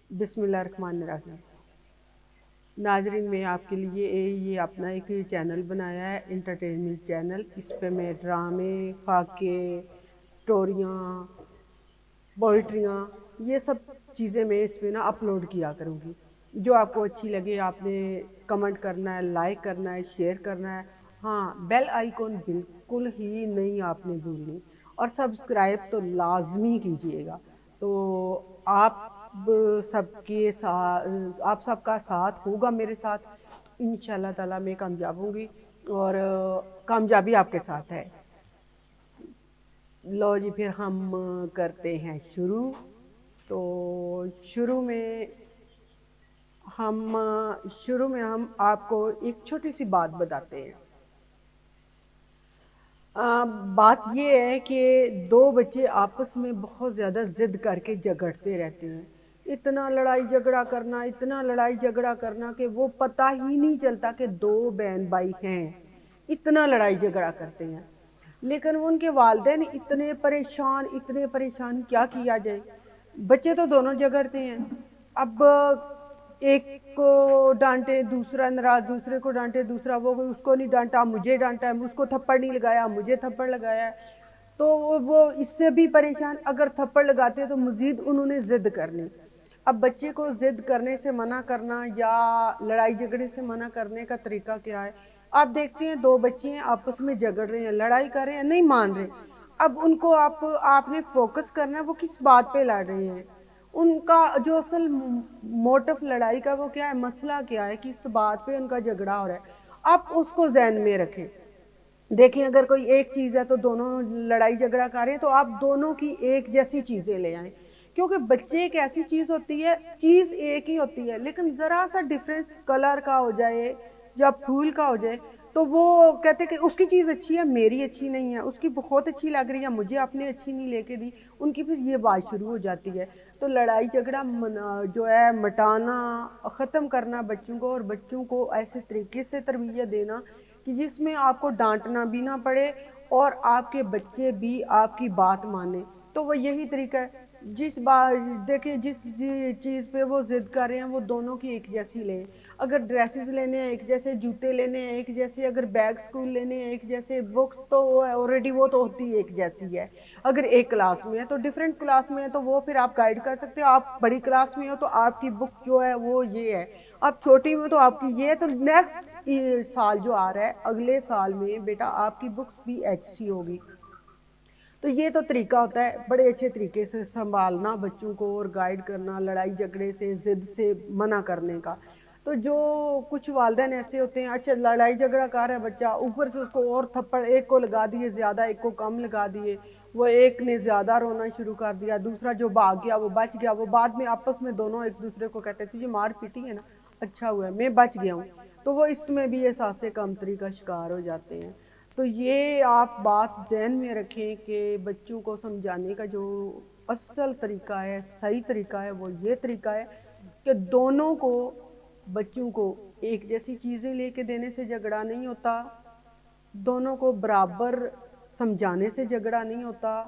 بسم اللہ الرحمن الرحیم۔ ناظرین، میں آپ کے لیے یہ اپنا ایک چینل بنایا ہے، انٹرٹینمنٹ چینل۔ اس پہ میں ڈرامے، خاکے، سٹوریاں، پوئٹریاں، یہ سب چیزیں میں اس پہ اپلوڈ کیا کروں گی۔ جو آپ کو اچھی لگے آپ نے کمنٹ کرنا ہے، لائک کرنا ہے، شیئر کرنا ہے۔ ہاں، بیل آئیکن بالکل ہی نہیں آپ نے بھولنی، اور سبسکرائب تو لازمی کیجئے گا۔ تو آپ آپ سب کا ساتھ ہوگا میرے ساتھ، انشاءاللہ تعالیٰ میں کامیاب ہوں گی، اور کامیابی آپ کے ساتھ ہے۔ لو جی، پھر ہم کرتے ہیں شروع۔ تو شروع میں ہم آپ کو ایک چھوٹی سی بات بتاتے ہیں۔ بات یہ ہے کہ دو بچے آپس میں بہت زیادہ ضد کر کے جھگڑتے رہتے ہیں۔ اتنا لڑائی جھگڑا کرنا کہ وہ پتہ ہی نہیں چلتا کہ دو بہن بھائی ہیں، اتنا لڑائی جھگڑا کرتے ہیں۔ لیکن ان کے والدین اتنے پریشان کیا کیا جائے؟ بچے تو دونوں جھگڑتے ہیں۔ اب ایک کو ڈانٹے دوسرا ناراض، دوسرے کو ڈانٹے دوسرا، وہ اس کو نہیں ڈانٹا مجھے ڈانٹا ہے، اس کو تھپڑ نہیں لگایا مجھے تھپڑ لگایا ہے، تو وہ اس سے بھی پریشان۔ اگر تھپڑ لگاتے تو مزید انہوں نے ضد کرنی۔ اب بچے کو ضد کرنے سے منع کرنا یا لڑائی جھگڑے سے منع کرنے کا طریقہ کیا ہے؟ آپ دیکھتے ہیں دو بچے ہیں آپس میں جھگڑ رہے ہیں، لڑائی کر رہے ہیں، نہیں مان رہے۔ اب ان کو آپ نے فوکس کرنا ہے وہ کس بات پہ لڑ رہے ہیں، ان کا جو اصل موٹو لڑائی کا وہ کیا ہے، مسئلہ کیا ہے، کس بات پہ ان کا جھگڑا ہو رہا ہے۔ آپ اس کو ذہن میں رکھیں۔ دیکھیں اگر کوئی ایک چیز ہے تو دونوں لڑائی جھگڑا کر رہے ہیں، تو آپ دونوں کی ایک جیسی چیزیں لے آئیں، کیونکہ بچے ایک ایسی چیز ہوتی ہے، چیز ایک ہی ہوتی ہے لیکن ذرا سا ڈیفرنس کلر کا ہو جائے یا پھول کا ہو جائے تو وہ کہتے ہیں کہ اس کی چیز اچھی ہے میری اچھی نہیں ہے، اس کی بہت اچھی لگ رہی ہے مجھے اپنے اچھی نہیں لے کے دی، ان کی پھر یہ بات شروع ہو جاتی ہے۔ تو لڑائی جھگڑا جو ہے مٹانا، ختم کرنا بچوں کو، اور بچوں کو ایسے طریقے سے تربیت دینا کہ جس میں آپ کو ڈانٹنا بھی نہ پڑے اور آپ کے بچے بھی آپ کی بات مانیں۔ تو وہ یہی طریقہ ہے، دیکھیں جس چیز پہ وہ ضد کر رہے ہیں وہ دونوں کی ایک جیسی لیں۔ اگر ڈریسز لینے ہیں ایک جیسے، جوتے لینے ہیں ایک جیسے، اگر بیگ سکول لینے ہیں ایک جیسے، بکس تو آلریڈی وہ تو ہوتی ایک جیسی ہے۔ اگر ایک کلاس میں ہے تو ڈیفرنٹ کلاس میں ہے تو وہ پھر آپ گائیڈ کر سکتے ہو۔ آپ بڑی کلاس میں ہو تو آپ کی بک جو ہے وہ یہ ہے، آپ چھوٹی میں تو آپ کی یہ ہے، تو نیکسٹ سال جو آ رہا ہے اگلے سال میں بیٹا آپ کی بکس بھی ایسی ہوگی۔ تو یہ تو طریقہ ہوتا ہے بڑے اچھے طریقے سے سنبھالنا بچوں کو اور گائیڈ کرنا، لڑائی جھگڑے سے ضد سے منع کرنے کا۔ تو جو کچھ والدین ایسے ہوتے ہیں، اچھا لڑائی جھگڑا کر رہا ہے بچہ، اوپر سے اس کو اور تھپڑ، ایک کو لگا دیے زیادہ ایک کو کم لگا دیے، وہ ایک نے زیادہ رونا شروع کر دیا، دوسرا جو بھاگ گیا وہ بچ گیا، وہ بعد میں آپس میں دونوں ایک دوسرے کو کہتے تھے یہ مار پیٹی ہے نا، اچھا ہوا ہے میں بچ گیا ہوں، تو وہ اس میں بھی احساس کمتری کا شکار ہو جاتے ہیں۔ تو یہ آپ بات ذہن میں رکھیں کہ بچوں کو سمجھانے کا جو اصل طریقہ ہے، صحیح طریقہ ہے، وہ یہ طریقہ ہے کہ دونوں کو، بچوں کو ایک جیسی چیزیں لے کے دینے سے جھگڑا نہیں ہوتا، دونوں کو برابر سمجھانے سے جھگڑا نہیں ہوتا،